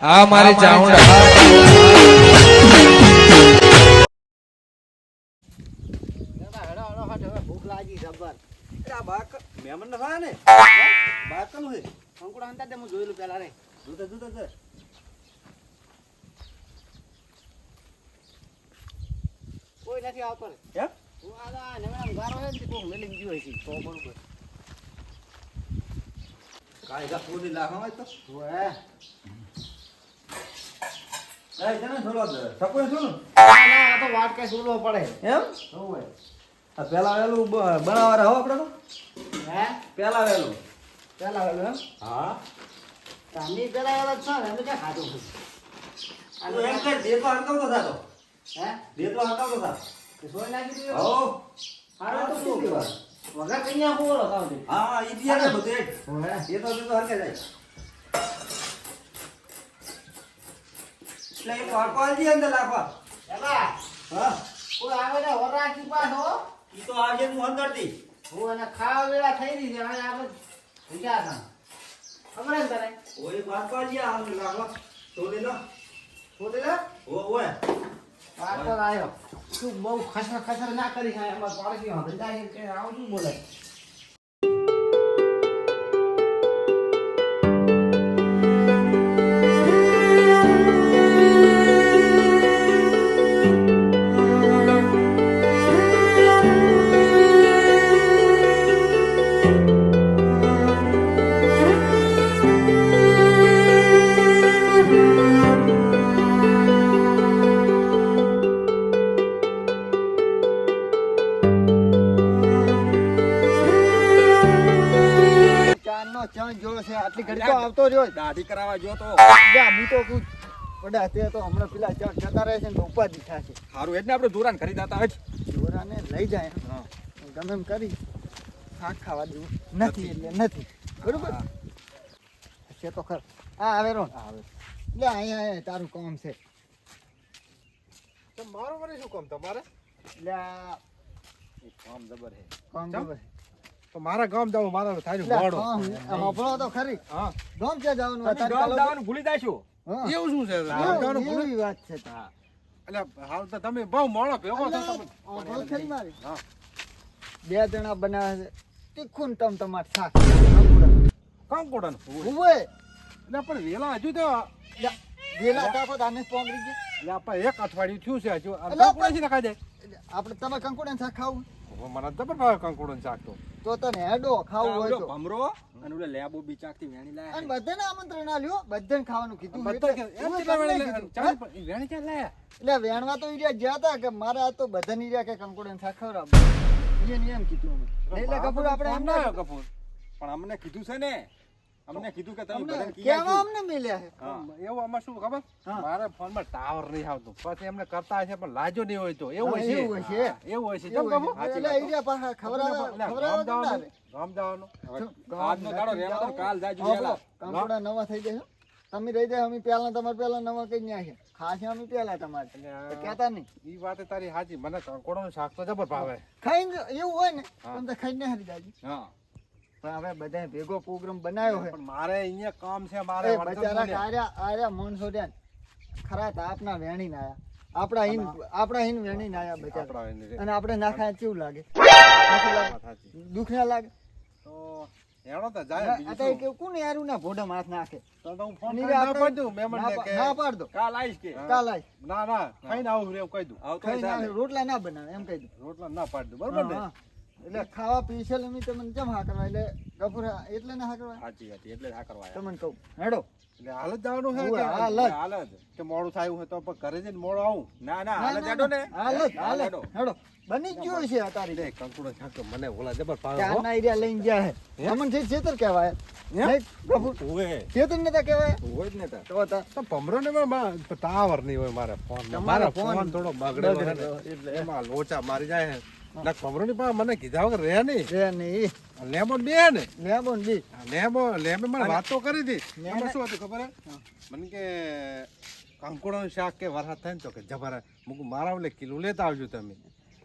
આ મારી ચાઉંડા ભૂખ લાગી જબર આ બાક મહેમાન ન થાય ને બાક કનું છે અંકુડા અંતા તે હું જોયેલું પેલા રે જોતા જોતા કોઈ નથી આવતો ને હે હું આ નવરામ ગારો હે ને કોઈ મેલી ગયો છે તો બરોબર કાઈ જા પૂરી લાખમાં તો ઓએ એ જને છોલો સપોય છું ના આ તો વાટ કે છોલો પડે એમ ઓએ આ પેલા વેલું બનાવરા હો આપણે તો હે પેલા વેલું એમ હા તાની પેલા વેલા છે ને અમે કે ખાધું આ તો એમ કે દેતો હરકાવતો થાતો હે દેતો હરકાવતો થા કે સોય નાખી દીધો હો હારો તો શું દીવા વગર કન્યા બોલો કાવ દે હા ઈ દિયા ને બધે હે એ તો હરકે જાય એટલે એ પાડપાલ દી અંદર લાખવા એલા હા કોઈ આવે ને વરાકી પાછો ઈ તો આજે હું અંદર દી હું અને ખાવા વેળા થઈ રહી છે હવે આપણે ભૂજા હતા ખબર હે તને ઓય પાડપાલ દી આમ લાખવા છોડેલા ઓય પાડપાલ આવ્યો તું બહુ ખસર ના કરી ખાય અમાર પાડકી હા ધંધા કે આવું શું બોલે આટલી ઘડી તો આવતો રહ્યો દાઢી કરાવવા જો તો હું તો કુછ પડા તે તો હમણાં પેલા જતા રહે છે ને ઉપાધિ થશે સારું એટલે આપણે દોરાને કરી દેતા દોરાને લઈ જાય હા ગમે એમ કરી શાક ખાવા દેવું નથી એટલે નથી બરોબર છે તો ખર હા આવે રો આવે એટલે અહીંયા તારું કામ છે તો મારું મને શું કામ તમારે એટલે કામ જબર છે કામ જબર તો મારા ગામ જાવ મારા થારી વાડો હપળો તો ખરી હા ગામ ક્યાં જવાનું ગામ જવાનું ભૂલી જાશો એવું શું છે ગામ જવાનું ભૂલી વાત છે તા એટલે હાલ તો તમે બહુ મોણો ભેગો છો તમે ભૂલ ખરી મારી હા બે જણા બનાવે છે તીખું તમ તમાર શાક કંકોડન ઓય એટલે પણ વેલા હજુ તો વેલા તાકો દાને પોંગરી ગઈ એટલે આપણે એક અઠવાડિયું થયું છે હજુ કંકોડા છે ને ખાઈ દે આપણે તમે કંકોડા શાક ખાવું મને જબર ભાવે કંકોડો શાક તો તને હેડો ખાવું હોય તો ભમરો અને ઓલે લેબો બી ચાકથી વેણી લાયા અને બધાને આમંત્રણ આલ્યો બધાને ખાવાનું કીધું બધા વેણી ક્યાં લાયા એટલે વેણવા તો ઈરિયા ગયા હતા કે મારે આ તો બધાને ઈરિયા કે કંકોડો શાક ખવડાવ એમ કીધું અમે એટલે કપૂર આપણે એમ ના કપૂર પણ અમને કીધું છે ને અમને કીધું કે તમે બધાને કેવા અમને મળ્યા છે એવું આમાં શું ખબર મારા ફોનમાં ટાવર નહીં આવતો પછી એમને કરતા હશે પણ લાજો નહીં હોય તો એવું છે એવું હોય છે કેમ કહું એટલે આઈડિયા પાછા ખબર ગામ જવાનું આજનો દાડો રહેવાનો કાલ જાજુ વેલા કંકોડા નવા થઈ જશે તમે રહી જાય અમે પેલા તમારે પેલા નવા કઈ ન્યા છે ખાસ અમે પેલા તમારે કહેતા નહીં ઈ વાત તારી સાચી મને કંકોડાનું શાક તો જબર ભાવે ખાઈને એવું હોય ને તમે તો ખાઈને હરી જાજી હા પણ હવે બધા ભેગો પ્રોગ્રામ બનાવ્યો છે પણ મારે અહીંયા કામ છે મારે બચારા આર્યા માણસો ત્યાં ખરા તાપના વેણીને આયા આપણા હિન વેણીને આયા બચારા અને આપણે ના ખાય કેવું લાગે દુખ ના લાગે તો એનો તો જાય બીજું કે કોણ યારું ના ભોડા માથ નાખે તો હું ફોન ના પાડ દઉં મહેમાન ને કે ના પાડ દો કાલ આવીશ કે કાલ આવીશ ના ખાઈને આવું રે કહી દઉં આવતો રોટલા ના બનાવે એમ કહી દઉં રોટલા ના પાડ દઉં બરોબર ને એટલે ખાવા પીસેલ એમ તમને કેમ હા કરવા એટલે ગફુર એટલે ના હા કરવા સાચી વાત એટલે હા કરવા તમને કહું હેડો એટલે હાલ જ જવાનું છે કે હાલ જ કે મોડું થાય હોય તો ઘરે જઈને મોડું આવું ના હાલ જ હેડો ને હાલ હેડો બની ગયો છે આ તારી રે કંકુડો શાક તો મને ઓલા જબર પાવે હો ના એરિયા લઈને ગયા હે અમન છે છેતર કહેવાય હે ગફુર ઓય છેતર ને તો કહેવાય હોય જ ને તો ભમરો ને ટાવર નહીં હોય મારા ફોન થોડો બગડેલો એટલે એમાં લોચા મારી જાય ના ખબરો ની પણ મને કીધા વગર રે નહીં લેબો બે ને લેબો મને વાત તો કરી હતી એમાં શું હતું ખબર મને કે કંકોડાનું શાક કે વરસાદ થાય ને તો કે જબર મારા ઓલે કિલો લેતા આવજો તમે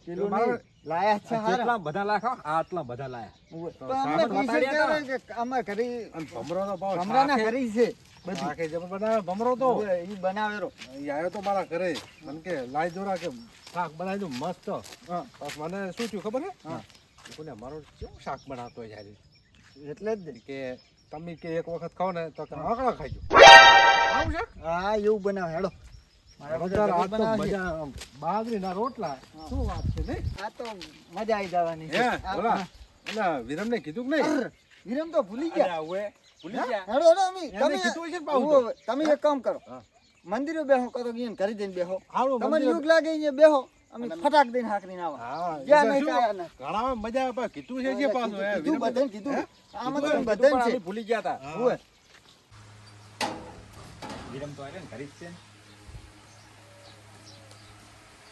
પેલું મારા- લાયા છે હારા. કેટલા બધા લાયા આટલા બધા લાયા ઉવે. તો તો અમને સાહેબ પૈસા વતાડ્યા કહેવાય કે અમારે ઘરે અને ભમરો તો પાછો ભમરાના શાકે- ઘરે છે બધી. શાકે જબર બનાવે ભમરો તો ઉવે, ઈ બનાવેરો. ઈ આવ્યો તો મારા ઘરે મને કે લાઈ દોરા કે શાક બનાવી દઉં મસ્ત હા. બસ મને શું થયું ખબર હે હા. કોને મારો કેવું શાક બનાવતો હોય જ્યારે એટલે જ ને. કે તમે કે એક વખત ખાઓ ને તો કે આંકડા ખાઈ આવું છે હા એવું બનાવે હેડો મારા બધા આ ઘરે તો બનાવે છે. મજા આમ બાજરીના રોટલા શું વાત છે નહીં આ તો મજા આવી જવાની છે. હે આ- ઓલા ઓલા વિરમને કીધું કે નહીં અર, વિરમ તો ભૂલી ગયા. અલ્યા, હવે ભૂલી ગયા હેડો હેડો અમી, એને તમે કીધું હશે ને પાછું તો. ઉવે, તમે એક કામ કરો હા. મંદિરે બેહો કરો કે એને કરી દઈને બેહો હારું તમારે મંદિરે- યુગ લાગે અહીંયા બેહો અમે ફટાક દઈને હાકરીને આવો હા જ્યાં એટલે નહીં શું? ત્યાં ના. ઘણામાં મજા આવે પણ કીધું છે જે પાછું હે કીધું વિરમ- બધાને કીધું હે? આમાં તો કીધું પણ બધાને છે અમે ભૂલી ગયા હતા હા. ઉવે. વિરમ તો આવ્યો ને ઘરે જ છે ને.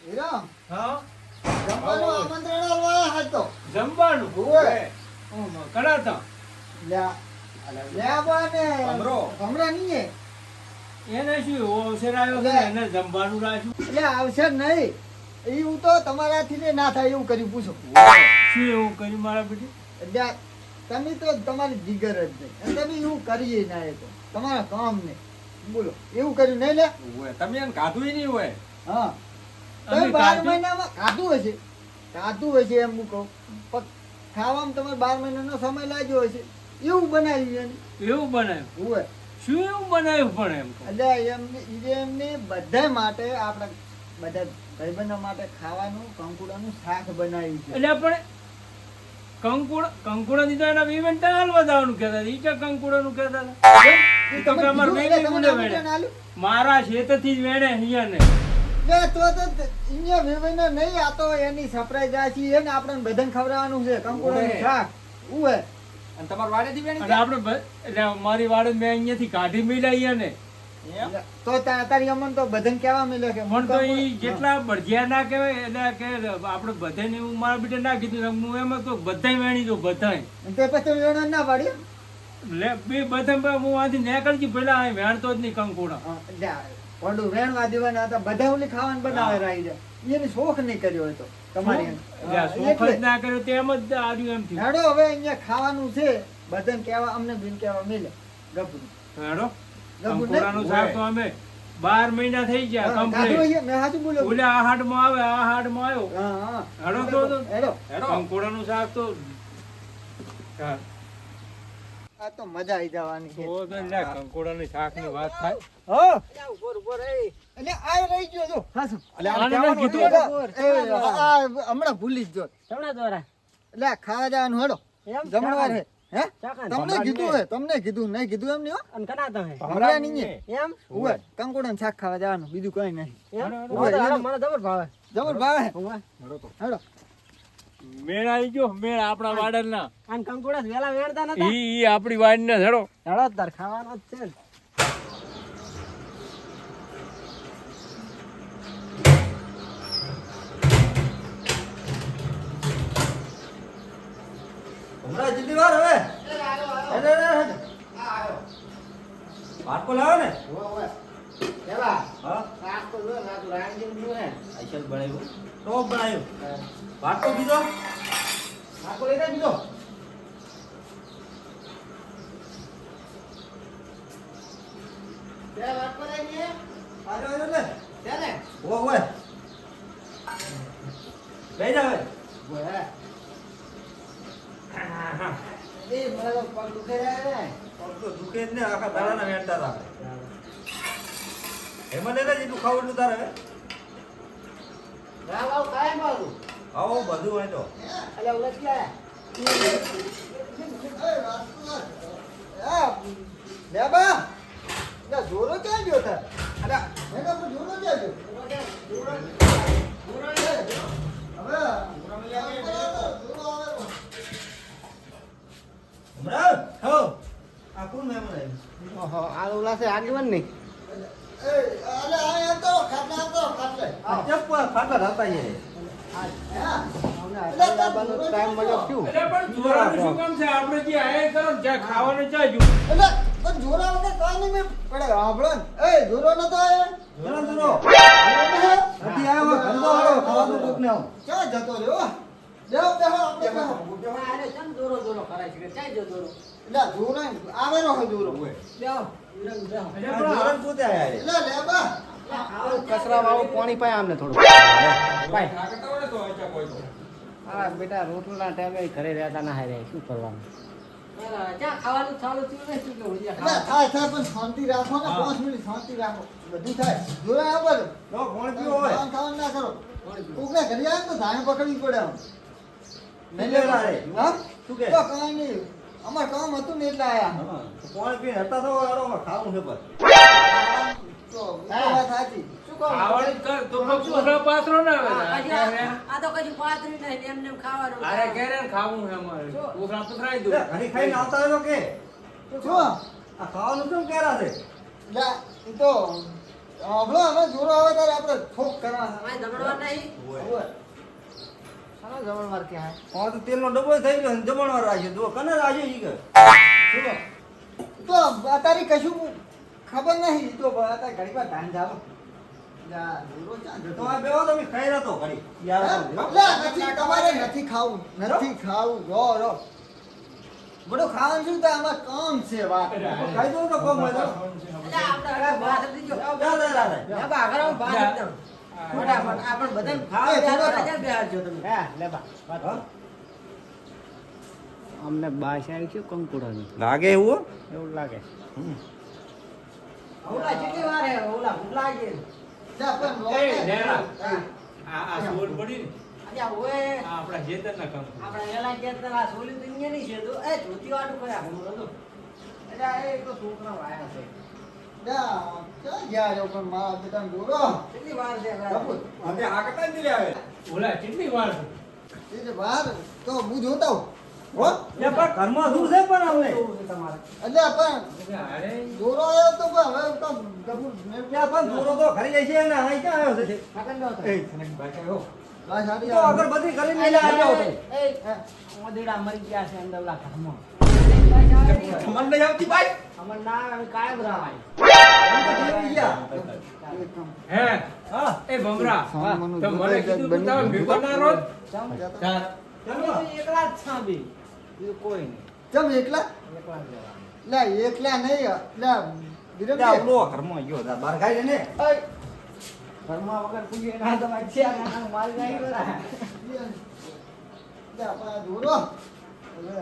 વિરમ, હા જમવાનું આમંત્રણ આલવા હાથ તો. જમવાનું ઉવે. કડા હતા લ્યા, લ્યા બા ને ભમરો. ભમરા નહીં હે. એને શું અવસર આવ્યો છે એને જમવાનું રાખ્યું એટલે આવશે નહીં એવું તો તમારાથી ને ના થાય એવું કર્યું પૂછો શું એવું કર્યું મારા બેટી એટલે તમે તો તમારી જીગર જ નહીં અને તમે એવું કરીએ ના એ તો તમારા કામ ને બોલો એવું કર્યું નહીં લે ઓવે, તમે એને કાઢું નહીં હોય હા અમે તમે 12 કાઢ્યું? મહિનામાં ખાધું હશે એમ હું કહું પણ ખાવામાં તમારે 12 મહિનાનો સમય લાગ્યો હશે એવું બનાવ્યું એને એવું બનાવ્યું હોય શું એવું બનાવ્યું પણ એમ કહું? એટલે એમની બધા માટે આપણે બધા ભાઈબંધો માટે ખાવાનું કંકુડાનું શાક બનાવ્યું છે એટલે પણ કંકુડા દીધા એના ઇવેન્ટ હાલવા જવાનું કહેતા હતા. ઈ કે કંકુડાનું કહેતા હતા એ ઈ તો કે અમારે તમે વેણી કીધું ગુંડે એટલે તમને વેણે. આલ્યું. મારા શેતથી જ વેણે અહીંયા ને લે તો અહીંયા વેવાઈને નહીં આ તો એની સરપ્રાઈઝ આ છે એને આપણે બધાને ખવડાવવાનું છે કંકુડાનું ઓવે. શાક ઉવે અને તમારા વાડેથી વેણી અને આપણે એટલે મારી વાડે મેં અહીંયાથી કાઢી મેલ્યા અહીંયા ને એમ? તો તારી અમન તો બધાને કહેવા મળે કે પણ તો ઈ જેટલા ભડજિયા ના કહેવાય એટલે કે આપણે બધાને હું મારા બેટા ના કીધું હું એમ તો બધાય વેણી દઉં બધાય તે પછી વેણો ના પાડી લે બે બધા હું આથી નીકળજી પેલા અહીં વેણતો જ નહીં કંકુડા ઓલું વેણવા દેવાના હતા બધા ઓલી ખાવાનું બનાવે રહી જાય એની શોખ નહીં કર્યો હોય તો તમારી એટલે આ શોખ જ ના કર્યો તેમ જ આવ્યું એમ થયું હેડો હવે અહીંયા ખાવાનું છે બધાને કહેવા અમને બિન કહેવા મિલે ગપરું હેડો ગપરું કંકુડાનું શાક તો અમે 12 મહિના થઈ ગયા કાઢું કમ્પ્લીટ છે મેં સાચું બોલ્યો ઓલે આ હાડમાં આવે આ હાડમાં આવ્યો હા હેડો તો હેડો હેડો. કંકુડાનું શાક તો હા, આ તો મજા આવી જવાની છે તો તો લે કંકુડાની શાકની વાત થાય હો એટલે આ રહી ગયો જો હાસુ આને મેં કીધું હમણાં ભૂલી જ જો એટલે આ ખાવા જવાનું હેડો જમણવાર હે હે તમને કીધું હે તમને કીધું નહીં કીધું એમ નહીં હો ભમરા નહીં હે. ઉવે કંકોડાનું શાક ખાવા જવાનું બીજું કઈ નહીં ઉવે, એનું જબર ભાવે હેડો મેળ આવી ગયો મેળ આપણા વાડરના ઈ આપણી વાડને હેડો હમણાં જલ્દી વાર હવે હેડો, હેડો, હેડો. વાટકો લાવો ને કેવા? હા શાક તો લો, શાક રાણીજીનું જોયું ને. આઈશલ બનાવ્યું ટોપ બનાવ્યું વાટકો બીજો શાક તો લેતા બીજો. ત્યાં વાત પર આવી છે? આજો આજો લે ત્યાં ને? ઓ ઓય લઈ જાવ બોલે. એ મને તો પગ દુખે છે. પગ તો દુખે જ ને આખા દાડાના વેણતા હતા એમાં લેતા જેટલું ખાવું એટલું તારે હવે ના લાવ કાંઈ મારું. આવો બધું હોય તો અલ્યા ઉલટ ગયા. લે બા. લે જોરો ક્યાં ગયો તાર? અલ્યા મેં કહ્યું જોરો ક્યાં ગયો? જોરો ક્યાં ગયો? હવે હમણાં હો આ કોણ મહેમાન આવ્યું ઓહો આ ઓલા છે આગેવાન નહીં. અલે આ એમ તો ખાટલા તો ખાટલે. આ ચપ્પા ફાટલા હતા એ ટાઈમ મળ્યો શું? એટલે પણ ચોરાનું શું કામ છે આપણે જે આયા કરો ને જ્યાં ખાવાનું ચાજુ એટલે પણ જોરા વગર કાઈ નહીં મેં પડે હાંભળો ને. એ જોરો નતો આયો જરા જરો નથી આવ્યો ગંદો આવ્યો ખાવાનું કોક ને આવું ક્યાં જતો રહ્યો દેવ દેવ આપણે બેહો. અરે ચમ દોરો દોરો કરાય છે ચાઈ જો દોરો એટલે જોરો આવેલો હોય જોરો બેહો વિરંગ બેહો જોરન પોતે આયા રે એટલે લે બા કચરા વાળું પાણી પાય આમને થોડું પાય હા બેટા રોટલા ટાઈમે ઘરે રહેતા ના હારે શું કરવાનું ચા ખાવાનું ચાલુ થયું ને શું કેવું એટલે થાય થાય પણ શાંતિ રાખો ને 5 મિનિટ શાંતિ રાખો બધું થાય જોરા આવો તો કોણ પીવો હોય ખાવાનું ના કરો કોકને ઘરે આવે ને તો ધાણે પકડવી પડે આમ નહીં લેવા રે હા શું કે તો કાંઈ નહીં અમાર કામ હતું ને એટલે આયા હા, તો કોણ પીને હતા તો અરોમાં ખાવું છે બસ તો વાત સાચી શું કહું ખાવાનું કર તો પૂરા પાત્રો ના આવે આ તો કશું પાતરી નહીં એમને એમ ખાવાનું અરે કેરે ખાવું છે અમારે પૂરા પકડાઈ દો ઘણી ખાઈને આવતા હોય તો કે શું આ ખાવાનું શું કેરા છે લે ઈ તો આપણો હવે જોરો આવે ત્યારે આપણે ઠોક કરવા તમારે જમણવાર નહીં સારો જમણવાર કે હા હા તો તેલનો ડબ્બો થઈ ગયો ને જમણવાર રાખ્યો તો કને રાખ્યો ઈ કે તો અત્યારે કશું ખબર નહીં ઈ તો અત્યારે ઘડી વાર ધાન જાવ જોરો ક્યાં જતો? તો આ બેહો તમે ખાઈ રહ્યો તો ઘડી યાર લે, નથી તમારે નથી ખાવું રો બધું ખાવાનું શું તો આમાં કામ છે વાત ખાઈ દો તો કોમ હોય તો એટલે આપણે બહાર દીજો જા જા જા ના બા આગળ આવો, બહાર એકદમ ફટાફટ આપણે બધાને ખાવા એ, થોડો બેહાડો, રાજા બેહાડજો તમે હા લે બા હા? અમને બાસ આવી છે કંકુડાની લાગે એવું એવું લાગે ઓલા કેટલી વાર હે ઓલા ભૂખ લાગે જા પણ રો એ ને. નેરા આ સોલ પડી ને અલ્યા ઓએ આ આપણા જેતરના કામ આપણે એલા કે તરા સોલી તો અહીંયા નહીં છે તો એ ધોતી વાળું કર્યા હમણાં તો અલ્યા એ તો છોકરા વાયા છે જા, ક્યાં ગયા છો પણ મારા બેટાને જોરો કેટલી વાર છે કપૂર. અમે આ કટા જ આવે ઓલા કેટલી વાર એ જે બહાર તો હું જોતા હું હો એ પણ ઘરમાં શું છે પણ અમને તમારે એટલે પણ અરે જોરો આવ્યો તો પણ હવે તો કપૂર ને ત્યાં પણ દોરો તો ખરી જાય છે ને અહીં ક્યાં આવ્યો છે કાકન દો તો એ બસ હારી તો અગરબત્તી કરીને લઈને આવ્યો છે એ મોદીડા મરી ગયા છે અંદર ઓલા ઘરમાં મન નહીં આવતી ભાઈ અમર ના આવે કાયમ રાવાય હે હા એ ભમરા સામાનું તો મને દુકાન કીધું બની તમે ગયું. ભેગો ના રહો ચમ ચાલ તમે તો એકલા જ છાબી બીજું કોઈ નહીં ચમ એકલા એકલા જ રહેવાનું. લે એકલા નહીં લે વિરમ ત્યાં ઓલો ઘરમાં ગયો તા બહાર ખાઈ ને ઘરમાં વગર પૂછીએ ના તો મારી છે ના મારી નહીં બરા લે આપણા જોરો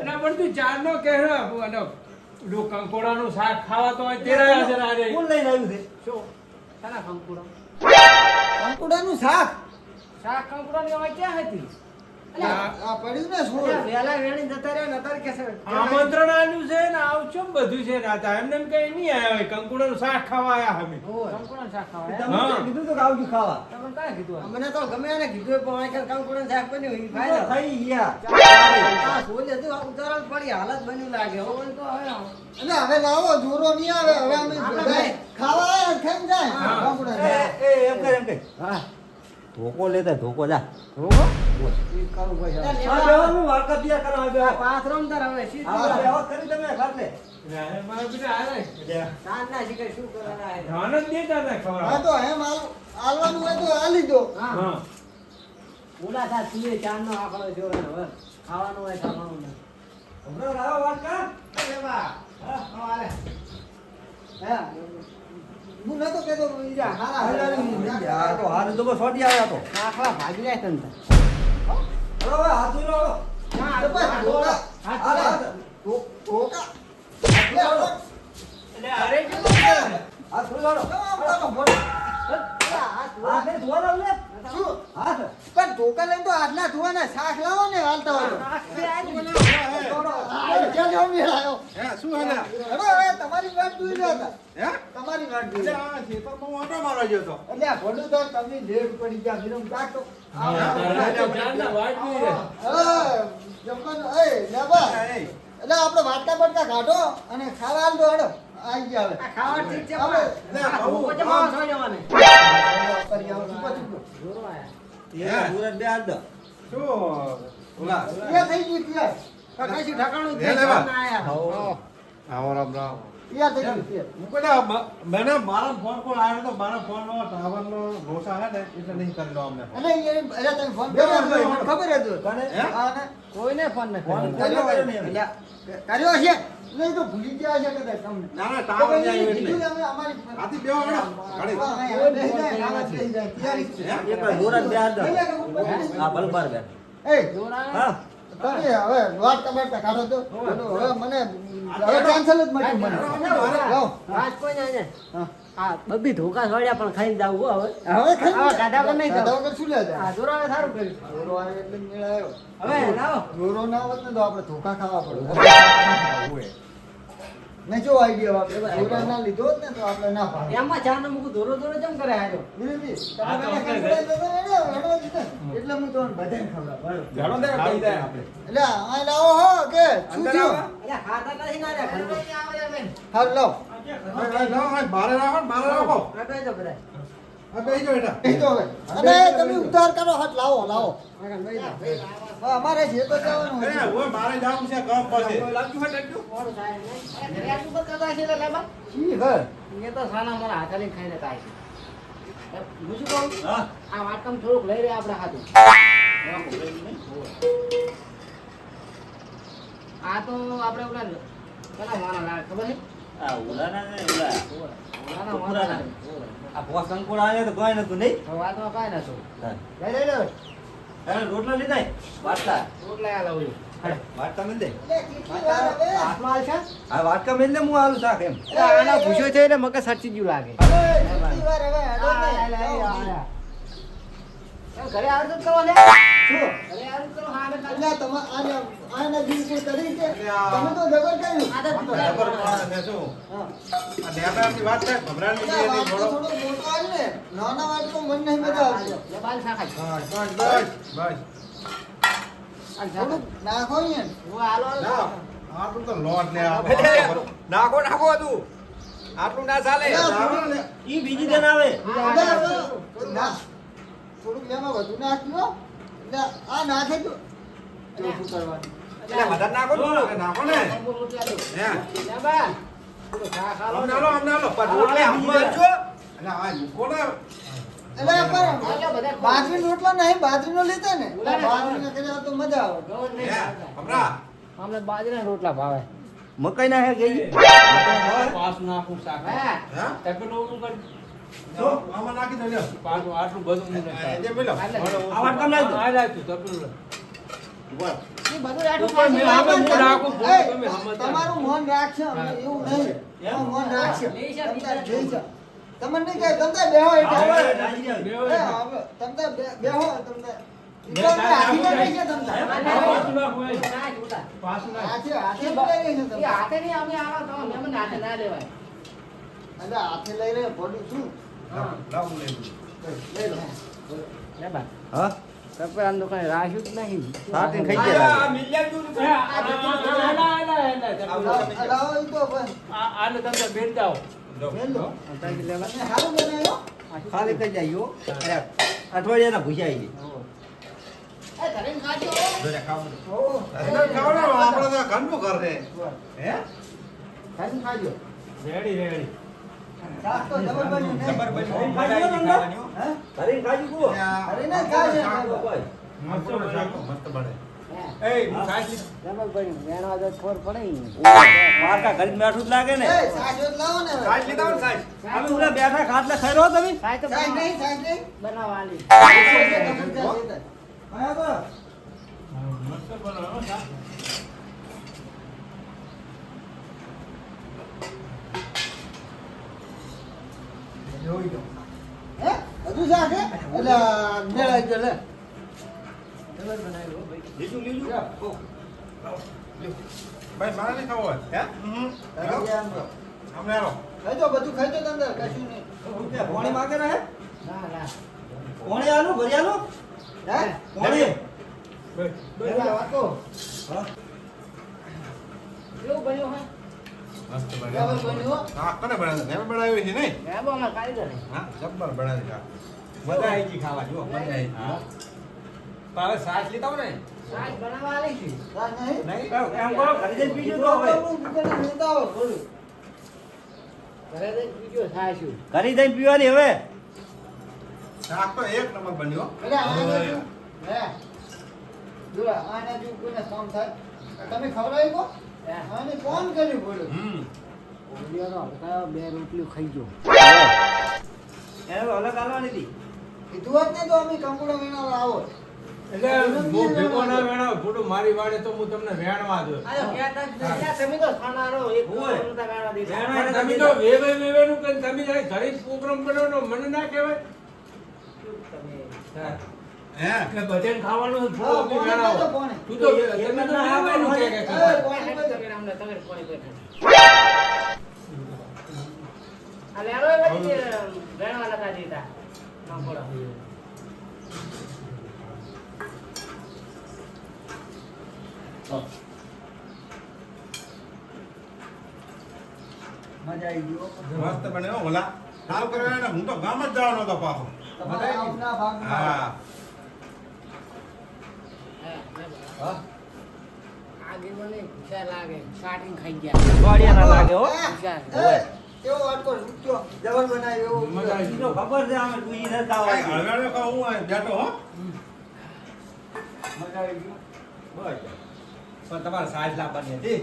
એના પરથી ચાર નો કહેરો અને પેલું કંકોડાનું શાક ખાવા તો અહીં તેરા છે રારે કોણ લઈને આવ્યું છે શું શાના કંકુડો કંકુડાનું શાક શાક કંકુડો ની હવે ક્યાં હતી આ પડ્યું ને છોડ વેલા વેણી જતા રહ્યા ને અત્યારે કે છે આમંત્રણ આલ્યું છે ને આવું ચમ બધું છે રાતા એમને એમ કઈ નહીં આવ્યા હોય કંકોડાનું શાક ખાવા આયા અમે કંકુડો શાક ખાવા તમે હા. તો કીધું તો કે આવજો ખાવા તમને કાંઈ કીધું મને તો ગમે એને કીધું પણ આ કંકુડો શાક બન્યું ઈ તો ફાયદો થઈ ગયા આ સોલે તો ઉતારણ પડી હાલત બની લાગે હવે તો હવે એટલે હવે લાવો જોરો નહીં આવે હવે અમે બધાય ખાવા આયા ખાઈને જાય હા. કંકુડા એ એમ કર હા ધોકો લેતા ધોકો જા રોગો ઈ કરું કોઈ આ બેવાનું વાળકા તૈયાર કરવા આવ્યો પાથરમ તાર હવે આ સીધી બેવા કરી તમે ખાટલે મારા બેટા હાલે સાંજ ના શીખે શું કરવાના હે ધ્યાન જ દેતા હતા હા ખવડાવવા. તો એમ આલવાનું હોય તો આલી દો હા હા ઓલા થા તુએ ચાંદનો આંકડો જોવે હવે ખાવાનું હોય ખાવાનું નહીં હમણાં લાવો વાળકા અરે બા હા આલે હે હું નતો કેતો ઈ જા હારા આ તો હાથ તો બસ છોડી આવ્યા તો આખલા ભાગી જાય તને હલો ભાઈ હાથ ધોઈ લો ના તો બસ ધોકા હાથ હાથ ધોકા એટલે અરે હાથ ધોઈ લો હાથ ને ધોવા લાવ લે હાથ પણ ધોકા લઈને તો આટલા ધોવાના શાક લાવો ને હાલતા હોય શું હાલે હેડો હવે તમારી વાત જોઈ લો હતા હે તમારી વાત જોઈ લો. આ ખેતરમાં ઓટો મારવા ગયો તો એટલે આ ભલું તો તમે લેટ પડી ગયા વિરમ કાઢો ચાંદના વાટ જોઈ રહે. જમવાનું એ લેવા એટલે આપણે વાટકા બટકા કાઢો અને ખાવા હાલ દો હેડો આવી ગયા હવે ખાવા ઠીક છે હવે પછી માવા થઈ જવાને કરી આવો ચૂપો ચૂપો. જોરો આયા એ સુરત બે હાથ દો શું ઓલા એ થઈ ગયું તૈયાર કશું ઠકાણું જ લે લેવા. નહીં આયા આવો રામ રામ તૈયાર થઈ ગયું છે. હું કહું મને મારા ફોન કોલ આવ્યો તો મારા ફોન નો ટાવર નો લોસા હે ને એટલે નહીં કરી લો અમને અરે અરે તમે ફોન કર્યો હતો, મને ખબર હતી. હે? હા ને? કોઈને ફોન ન ફોન કર્યો. કર્યો નહીં અમે. કર્યો છે નહીં તો ભૂલી ગયા છે કદાચ તમને. ના ના તો ટાવર પછી નહીં આવ્યો કીધું એટલે ને અમે અમારી આથી બેહો હમણાં. ગાડી. હા, હા, બેસી જાય, નાવા બેસી જાય. તૈયારી જ છે. એક વાર જોરાત બે હાથ દો. નહીં લાગે, ઉપર નહીં. હા બલબાર બે. એ, હા તમે હવે વાત કબાડતા કાઢો તો હવે મને હવે કેન્સલ જ મળ્યું મને. જાઓ. વાત કોઈ ના ને. હા. આ બબ્બી ધોકા છોડ્યા પણ ખાઈને જાવ હો હવે. હવે ખાલી આવા કાઢા વગર નહીં જાઓ. કાઢા વગર શું લે જાય? આ જોરાવે સારું કર્યું. જોરો આવે એટલે જ મેળ આવ્યો. હવે લાવો. જોરો ના હોત ને તો આપણે ધોકા ખાવા પડે. મેં જો આઈડિયા વાપર્યો. જોરા ના લીધો હોત ને તો આપણે ના પાડે. એમાં ચા નો મૂકું ધોરો ધોરો કેમ કરે હાજો? દિલીપજી, તમે હા, તો પહેલા આપણે કાંઈ બોલાય તો હેડો જ ને. એટલે હું તમને બધાને ખવડાવું. જાણો દે કઈ જાય આપણે. એટલે આ લાવો હો કે શું અંદર થયું? આવો. અલ્યા ખાતા નથી ના રહ્યા. હાલ લાવો. બારે રાખો ને બારે રાખો. આ બેજો બધા. આ બેહી જાઓ બેટા. એ તો હવે. અને તમે ઉતાર કરો હાથ લાવો લાવો. આગળ બેજો. હવે અમારે જે તો જવાનું એ હોય. ઓય મારે જાવું છે ગામ પાસે. મોડું થાય ને. રેટ ઉપર કરતા છે એટલે લાબા. ઈ ઘર. એ તો સાના મારા હાથે લઈને ખાઈને થાય છે. હું શું કહું? હા આ વાટકામ થોડુંક લઈ રહ્યા આપણે હાથું. આ તો આપણે ઓલા પેલા માણા લાવે ખબર છે? આ ઉલાના ને ઉલા માણા માણા લાવે. આ પોસ અંકુર આવે તો કોઈ નતું નહીં હવે વાતમાં કાંઈ ના છું. હા. લઈ લે. એને રોટલા લીધા વાટકા રોટલા આ લાવું. વાટકા મિલ દે એટલે કેટલી વાર હવે? હાથમાં આવશે? આ વાટકા મિલ દે હું આલું શાક એમ એટલે આના ભૂસ્યો છે એટલે મગજ સટકી ગયું લાગે. હવે કેટલી વાર હવે? હેડો ને. ઘરે આવે તો કરો ને. શું? ઘરે આવે તો કરો. હા ને એટલે આના બિલકુલ કરી છે. તમે તો જબર કર્યું. આદત ખબર પડે છે શું? હા. આ નેતાની વાત છે ભમરાની એટલે આ બે વાત તો થોડો. થોડો મોટો આવે ને. નાના વાત તો મન નહીં મજા આવશે. બાલ શાખાય. બસ બસ બસ. થોડુંક નાખો ને. હું આલો આલો. ના આટલું તો લોટ લે આ. નાખો નાખો તું આટલું ના ચાલે થોડુંક ઈ બીજી દેન આવે થોડુંક લેમાં વધુ નાખ્યું. એટલે આ નાખે તો જો શું કરવાનું. એટલે વધારે નાખો તું નાખો ને. બહુ રોટલા દો. હે. લે બા. થોડું ખા ખા લો. અમને આલો અમને આલો. પણ રોટલે હમણાં છો એટલે આ મૂકો ને. એટલે આલો પણ બધા ખો. બાજરીનો રોટલો નહીં, બાજરીનો લેતા ને. બાજરીનો કર્યા તો મજા આવે. ગવર નહીં હે ખાતા. ભમરા. અમને બાજરાના રોટલા ભાવે. મકાઈ ના હે ગઈ પાસ નાખું શાક હે? હે? પેપરનું ઓલું કરી જો આમાં નાખી દો લ્યો. પાછું આટલું બધું મને એ જે બોલો. હાલે. આ વાટકામ લાવી દો આ લાગ્યું પેપરનું. બોલ. એ બધું રાઠું ઉપર મેં ખાઈ આમાં લેવાનું. નાખું. એ, તમે સમજતા તમારું મન રાખશે અમે એવું નહીં. તમારું મન રાખશે. લેશે, તમતાર બીજા જઈશે. તમને નહીં કહે, તમતાર બેહો એટલે. આવે, એ, રાજી આવે. બે હવે તમતાર બેહો, તમતાર. બે ઈ તો તારે હાથીને આવું નહીં છે તમતાર. પાછું નાખું એ. ના જોતા. પાછું નાખ. હાથે બોલાવી છે એ તમતાર. હાથે નહીં અમે આવા તો મહેમાન હાથે ના લેવાય. એટલે હાથે લઈ રહે ભોડું શું? લાવ હું લઈ લઈ લો. લે બા. હા કપડાનું દુકાને રાખ્યું જ નહીં. સાટીને ખાઈ આ ગયા મિલિયન દૂધ છે. લાવો ઈ તો બસ. આને તમે બેન જાઓ. લઈ લો. ત્યાંથી લેવા. અને સારું બનાવ્યો. ખાલી કરી જાય યો અઠવાડિયાના ભૂસ્યા આવી એ ધરીને ખાજો. દો ખાવું. ઓહો. ખાવાનું આપણે તો ઘરનું ઘર છે. હે? ખાઈને ખાજો. Ready ready. શાક તો જબર બન્યું નહીં. જબર બન્યું. હે? તારી ખાજી કુવો અરે ના ખાજે. મસ્ત બને. મસ્ત બને. હે. એ હું ખાઈ જબર બન્યું. વેણવા તો ખબર પડે ને. મારકા ઘડી મેઠું જ લાગે ને એ, સાજો જ લાવો ને હવે. સાઈડ લીધા હોય ને સાઈડ. અમે ઉલા બેઠા ખાટલા ખાઈ રહ્યો તમે સાહેબ તો સાઈડ નહીં, સાઈડ નહીં. બનાવવાની. મસ્ત બનાવો શાક. હે? હજુ શાક હે? એટલે આ મેળાઈ ગયો લે. જબર બનાવ્યું હો ભાઈ. લીધું લીધું ભાઈ મારે નહીં ખાવું હોય. હે? ખાઈ જા આમ તો. અમને આલો. ખાઈ જો, બધું ખાઈ જો અંદર, કશું નહીં. પોણી માગે ના હે ના ના. પોણી આલું ભરી આલું હે? પોણી પેલા વાતો. કેવું બન્યું હે? મસ્ત જબર બને. બન્યું હો. હા કોને બનાવ્યું? મેં બનાવ્યું છે નહીં? મેં બોલા કારીગર હે. હા જબ્બર બનાવી ખા. મજા આવી ગઈ ખાવા જો મજા આવી ગઈ. હા પાવે સાસ લીધા હો ને સાહેબ બનાવવા આલી છે. શાક નહીં? નહીં એમ કરો ઘરે જઈને બીજું તો હવે હું દુકાને લેતા આવો થોડું. ઘરે જઈને પીજો થાશું. ઘરે જઈને પીવાની હવે શાક તો એક નંબર બન્યો એટલે આને જો હે જો આને જો કોઈને કામ થાય તમે ખવડાવી કો આને કોણ કર્યું બોલો ઓલિયો તો હલકા બે રોટલી ખાઈ ગયો. એને અલગ આલવાની હતી કીધું હોત ને તો અમે કંકુડો વીણવા આવો એટલે હું ભેગો ના વેણાવ ખોટું મારી વાડે તો હું તમને વેણવા દઉં આયો ક્યાં તક તમે તો ખાનારો એક ઓય. નતા ગાળવા દેતા. વેણવા તમે તો વેવે નું કરીને તમે જયારે ઘરે પ્રોગ્રામ બનાવો મને ના કહેવાય તમે હે એટલે બધાને ખાવાનું છે, હા, થોડું કોને વેણાવો. તો કોને? તું તો તમે તો ના વેણું કે એ, ખાવાનું. કોને તો- તમે અમને તમે કોણી બેઠા. આ લેરો એ બધી વેણવા નતા દેતા. કંકોડો. મજા આવી ગયો મસ્ત બન્યો ઓલા સાવ કર્યો ને હું તો ગામ જ જવાનો હતો પાછો તમારા આવના ભાગમાં હા હા આગે મને ભૂસા લાગે કાટીને ખાઈ ગયા. ગોળિયા ના લાગે હો ભૂસા. એ, કેવો વાટકો રૂક્યો જબર બનાવ્યો એવો મજા આવી. ઈ તો ખબર છે અમે તુજી નથી કાંઈ આવવાની હળગાડ્યો કે હું અહીં બેઠો હો મજા આવી ગયો પણ તમારે સાઈઝ લાવવાની હતી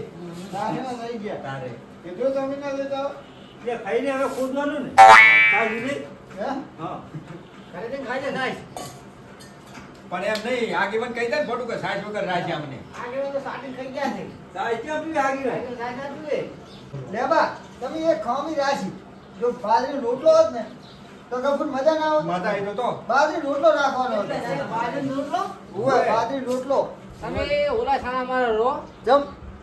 નાના થઈ ગયા તારે કીધું તમે ના લેતા આવો. જે ખાઈને હવે ખોદવાનું ને સાજી નહીં હે હા ઘરે જઈને ખાઈ જા નાઈશ. પણ એમ નહીં આગેવાન કહી દે ને ખોટું કે સાઈઝ વગર રાખ્યા અમને આગે મને કાટીને ખાઈ ગયા છે. સાજી ક્યાં પીવી આગી રહે ખાઈને ખાઈ ના જુએ. લેબા તમે એક ખામી રાશી જો બાજરી રોટલો હોત ને તો કપૂર મજા ના આવે મજા આવી તો બાજરી રોટલો રાખવાનો હતો બાજરીનો રોટલો? ઉવે બાજરી રોટલો તમે ઓલા છાણા મારો રો જમ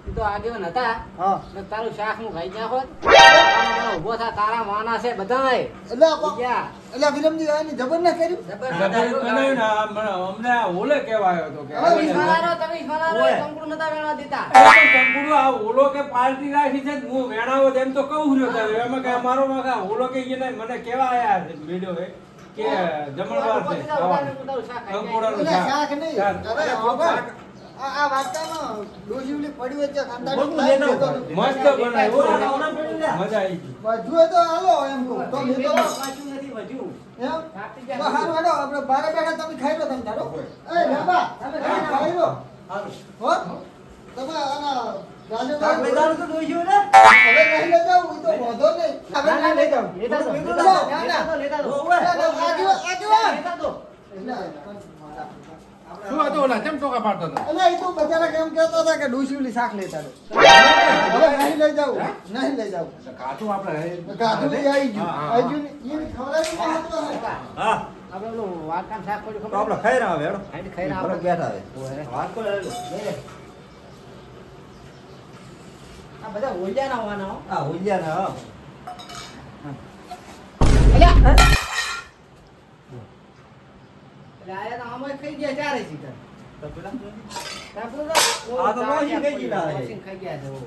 એ તો આગેવાન હતા હા ને તારું શાક નું ખાઈ ગયા હોત તારા ઉભો થા તારા માના છે બધાય એટલે આપા- ગયા એટલે વિરમજી આની જબર ના કર્યું જબરજસ્ત બનાવ્યું ને આ અમને આ ઓલે કહેવાયો હતો કે હવે તમે ઈશ્વરારો તમે ઈશ્વરારો ઓય. કંકુડું નતા વેણવા દેતા કંકુડો આ ઓલો કે પાર્ટી રાખી છે હું વેણાવો તેમ તો કહું રહ્યો તારે. એમાં કે અમારો માં કે ઓલો કે ઈ ને મને કેવા આયા વિડિયો હે કે જમણવાર છે તારું શાક ખાઈ ગયા. કંકુડાનું એટલે શાક. શાક નહીં શાક. અરે આભાર. આ વાર્તામાં ડોશીવલી પડી વચ્ચે ખાનદાની બધું લાઈન લેતો લેતો હતો. મસ્ત બનાવ્યું. ઓલા ઓલા પેલું લે. મજા આવી ગઈ. બધું એ તો હાલો એમ કહું તો મેં તો પાછું નથી વધ્યું. એમ ખાતી તો ગયા. હારું હેડો આપણે બારે બેઠા તમે ખાઈ લો તમે તારો એ લેબા તમે ખાઈ લો હારું. હો તમે આના શાક લઈ રાજેન્દ્ર જવાનું તો ડોશીઓ ને હવે નહીં લઈ જાવ એ તો વાંધો નહીં હવે ના, ના, નહીં લઈ જાવ લેતા દો, બધું લેતા દો, ના, લેતા દો, લેતા દો. ઓવે. આગેવાન. લેતા દો. શું હતું ઓલા કેમ ટોકા પાડતો હતો અલે એ તો બચારા કેમ કહેતા હતા કે ડોશીવલી શાક લેતા દો હવે નહીં લઈ જાવ નહીં લઈ જાવ કાચું આપણે ગાધું લઈ આવી ગયું હા. હજુ એને ખવડાવી ના હતો ને. હા આપણે ઓલું વાટકાનું શાક પડ્યું તો ખબર? આપણે ખાઈ રહ્યા હવે હેડો હાંડી ખાઈને ફરક આપણે- બેઠા હવે ઓય. વાત કરો હેડો. આ બધા ઓલિયાના હોવાના હો. આ હોલિયા ને હા અલ્યા! એટલે આયા તો આમાંય ખાઈ ગયા ચારે સીધા. તો પેલા આપણે તો આ તો નોશી ખાઈ ગયેલા છે. નોશી ખાઈ ગયા છે, ઓ.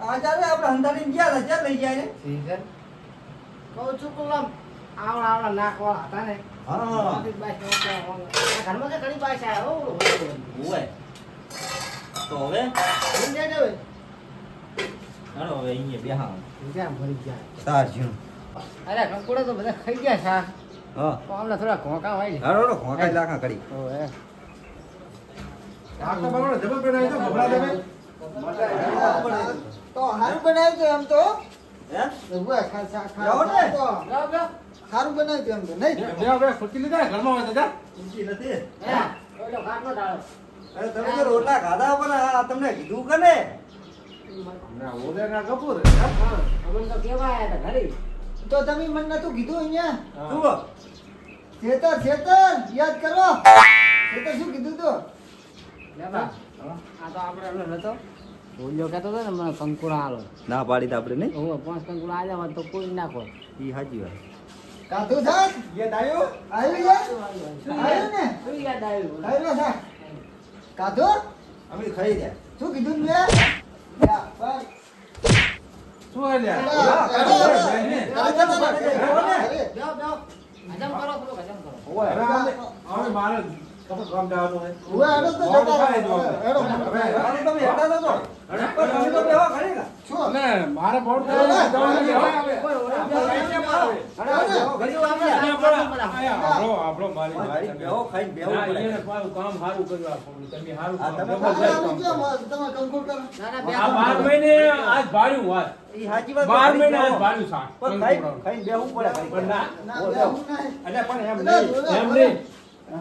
આ ચાલે આપણે હંધાડીને ગયા હતા ક્યાં લઈ ગયા છે સીઝન. કહું છું કે આમ આવડા આવડા નાકવાળા હતા ને. હા બધી બાઈ આ ઘરમાં તો ઘણી બાઈ છે, હો, ઓલું હોય. ઓય તો હવે ભૂલી જાય ને હવે. હેડો હવે અહીંયા બેહા જ્યાં ભરી ગયા. તાર જીણું અરે કંકુડા તો બધા ખાઈ ગયા શાક. હા તો આમને થોડા ઘોંકા હોય ને. હેડો ખોકાઈ લાખા કરી ઓય. શાક તો બરાબર જબર બનાવી તો ભમરા દેવે તો હારું બનાવ્યું હતું એમ તો હે ઉવે, જાઓ ને. જાઓ, જાઓ. હારું બનાવ્યું હતું એમ તો નહીં બે બે ફૂટી લીધા ઘરમાં હોય તો જા ઊંચી નથી હે, ઓલો ઘાટનો ડાળો. અરે તમે તો રોટલા ખાધા પણ આ તમને કીધું કે ને ના ઓલે ના કપૂર હા, અમને તો કેવા આયા હતા ઘરે. તો તમે મને નતું કીધું અહીંયા જુઓ ખેતર યાદ કરો ખેતર શું કીધું તું લે બા, આ તો આપણે ઓલો નતો બોલ્યો કહેતો હતો ને મને કંકુડા આલો. ના પાડી તો આપણે નહીં હું 5 કંકુડા આલ્યા હોત તો કોઈ ના કોઈ. ઈ હાજી વાત કાધું થાક યાદ આવ્યું આવ્યું આવ્યું ને શું યાદ આવ્યું? આવ્યું થાક કાધું અમે ખાઈ ગયા શું કીધું મેં યા, બસ. શું હે લ્યા અરે, જાઓ, જાઓ. હજમ કરો થોડુંક હજમ કરો. હવે મારે કપડ ગામ જવાનું છે હવે હેડો તો જતા રહો. હેડો. તમે હેઠા તો છો. તમે તો બેહો ખરી ને. શું? ને મારે બોર્ડ અરે, જવાનું છે. અરે, હવે. કોઈ ઓળખ બેહો ઘડી વાર ને. આપણો મારી મારી બેહો ખાઈને બેહો ના, પડે. એને પાછું કામ સારું કર્યું આપણું. તમે સારું હા, કામ તમે જબરદસ્ત અરે, કામ આમ કેમ? તમે કંકુર કરો. આ 12 મહિને આજ ભાડ્યું વાત. ઈ સાચી વાત 12 મહિને આજ બેહો. ભાડ્યું શાક. પણ ખાઈને બેહવું પડે પણ ના, ના, બોલો. બેહું નહીં. એટલે પણ એમ એટલે નહીં. જોડે એમ હવે. નહીં.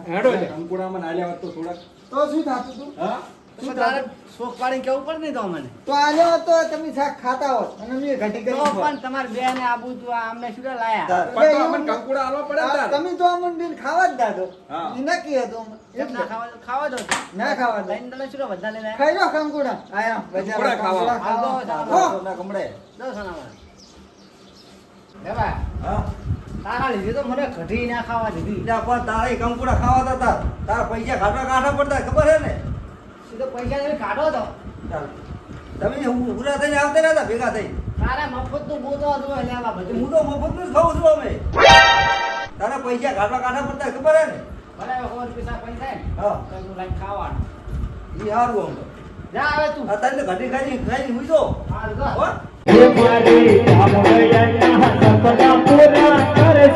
હેડો છે. અંકુડામાં નાલ્યા હોત તો થોડાક તો શું થાતું તું? હા શું તારે શોખ પાડીને કેવું પડે નહીં તો મને તો આલ્યો હોત તો તમે શાક ખાતા હોત અને મેં ઘટી તો કરી પણ તમારે બેન આબુ તું આમને શું લાયા તાર. પણ તો અમને કંકુડા આલવા પડે ને તાર. તમે તો અમને ખાવા જ દાદો હા. ઈ નક્કી હતું એમ ના ખાવા દો ના ખાવા દો. લઈને તમે શું બધા લઈને ખાઈ લો કંકુડા આયા બજાર કંકુડા ખાવા. ખાવા તો ના કમળે. દો સણામાં લેવા હા તારા લીધે તો મને કઢી ના ખાવા દીધી જા પણ તારે કંકુડા ખાવા હતા તારા પૈસા ખાટા કાઢા પડતા ખબર હે ને એ તો પૈસા તમે કાઢો તો ચાલ. તમે પૂરા થઈને આવતા રહ્યા હતા ભેગા થઈ તારા મફત નું બોતો હતું લેવા બધું હું તો મફત નું જ ખાઉં છું અમે તારા પૈસા ખાટા કાઢા પડતા ખબર હે ને બરાબર 100 રૂપિયા પૈસા થાય ને હા તો તું લઈને ખાવાનું ઈ હારું આમ તો જા હવે તું અત્યારે તો ઘટી ખાઈને હુઈ જો હાલ જા હો हमारे पूरा करे